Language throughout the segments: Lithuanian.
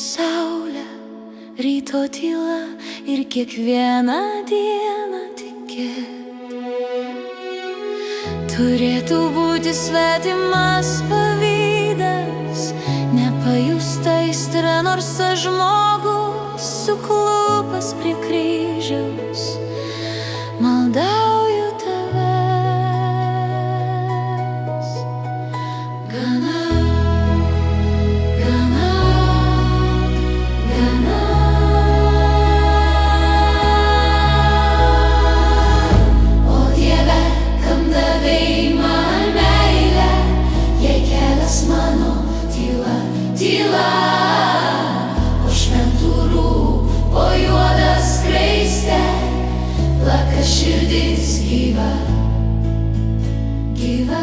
saulė, ryto tyla ir kiekvieną dieną tikėt. Turėtų būti svetimas pavydas, nepajusta aistra, nors aš žmogus suklupęs prie kryžiaus, maldauju tavęs. Gana, gana, gana. O Dieve, kam davei man meilę, jei kelias mano tyla, tyla. Po šventų rūbų, po juodą skraistę, plaka širdis gyva, gyva.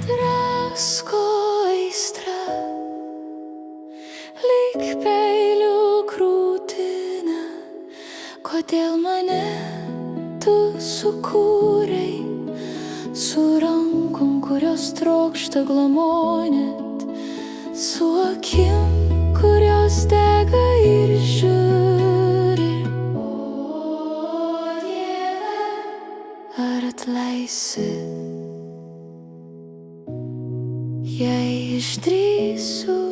Drasko aistra, lyg peilių krūtinė. Kodėl mane tu sukūrei su rankom, kurios trokšta glamonėt, su akim, kurios dega ir žiūri. O Dieve, ar atleisi, jei išdrįsiu